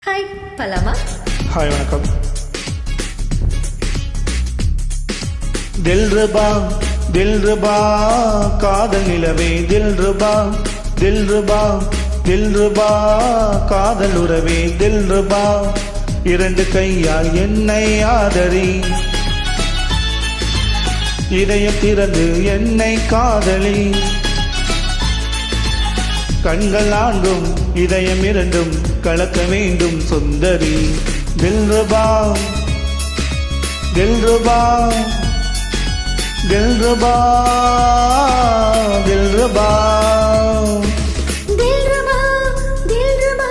Hi Balama. Hi வணக்கம். தில்ருபா தில்ருபா காதல் நிலவே தில்ருபா தில்ருபா தில்ருபா காதல் உறவே தில்ருபா இரண்டு கையால் என்னை ஆதரி இதயம் திறந்து என்னை காதலி கண்கள் நான்கும் இதயம் இரண்டும் கலக்க வேண்டும் சுந்தரி தில்ருபா தில்ருபா தில்ருபா தில்ருபா தில்ருபா தில்ருபா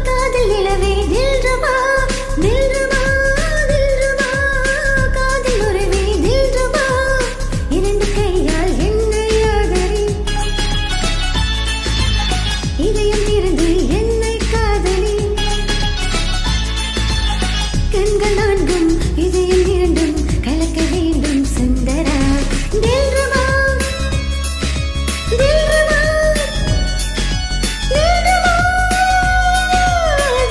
காதல் நிலவே தில்ருபா தில்ருபா தில்ருபா காதல் உறவே தில்ருபா இரண்டு கையால் என்னை ஆதரி இதயம் திறந்து என்னை காதலி கண்கள் நான்கும் இதயம் இரண்டும் கலக்க வேண்டும் சுந்தரா தில்ருபா தில்ருபா தில்ருபா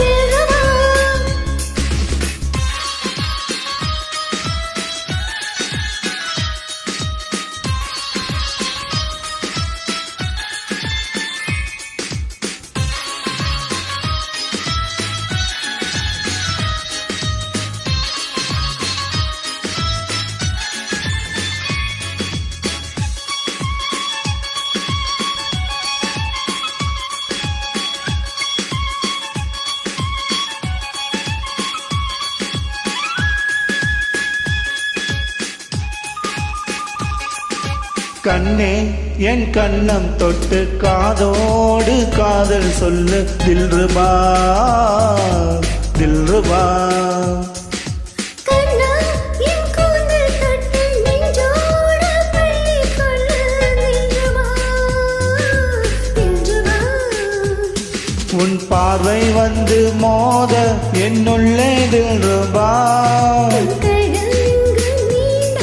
தில்ருபா. கண்ணே என் கண்ணம் தொட்டு காதோடு காதல் சொல்லு தில்ருபா தில்ருபா கண்ணா என் கூந்தல் தொட்டு நெஞ்சோடு பள்ளிக் கொள்ளு தில்ருபா தில்ருபா. உன் பார்வை வந்து மோத என்னுள்ளே தில்ருபா உன் கைகள் இங்கு நீண்ட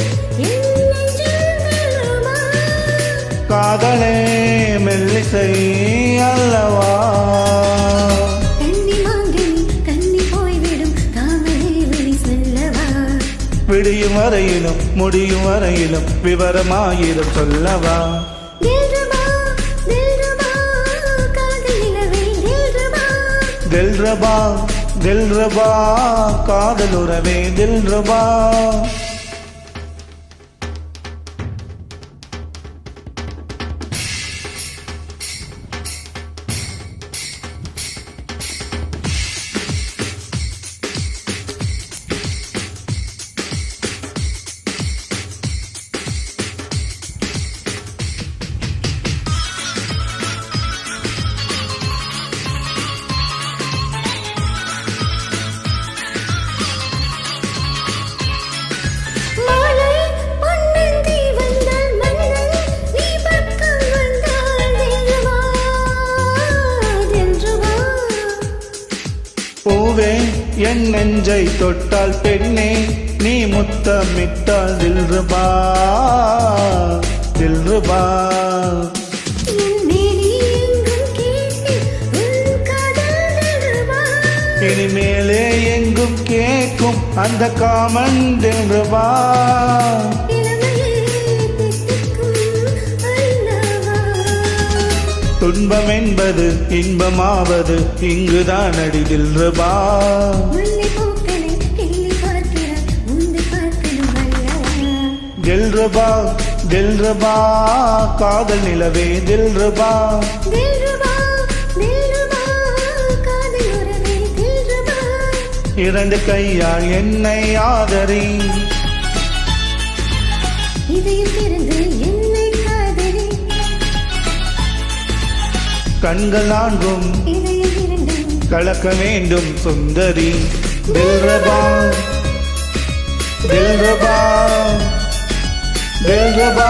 என் நெஞ்சில் தில்ருபா. காதலே மெல்லிசை அல்லவா கன்னி மாங்கனி கன்னி போய்விடும் காமலே விழி சொல்லவா. விடியும் வரையிலும் முடியும் வரையிலும் விவரமாயிரம் சொல்லவா தில்ருபா தில்ருபா காதல் நிலவே தில்ருபா தில்ருபா தில்ருபா காதல் உறவே தில்ருபா. மாலை பொன்னந்தி வந்தால் மன்னன் நீ பக்கம் வந்தால் தில்ருபா தில்ருபா. பூவே என் நெஞ்சை தொட்டால் பெண்ணே நீ முத்தமிட்டால் தில்ருபா தில்ருபா. என் மேனி எங்கும் கேட்டு உன் காதல் தில்ருபா. இனிமேலே எங்கும் கேட்கும் அந்த காமன் தில்ருபா. இளமையே தித்திக்கும் அல்லவா. துன்பம் என்பது இன்பமாவது இங்குதான் அடி தில்ருபா முல்லை பூக்களை கிள்ளி பார்க்கிறாய் உந்து பார்க்கணும் அல்லவா. தில்ருபா தில்ருபா காதல் நிலவே தில்ருபா தில்ருபா தில்ருபா காதல் உறவே தில்ருபா. இரண்டு கையால் என்னை ஆதரி இதயம் திறந்து என்னை காதலி கண்கள் நான்கும் இதயம் இரண்டும் கலக்க வேண்டும் சுந்தரி தில்ருபா தில்ருபா தில்ருபா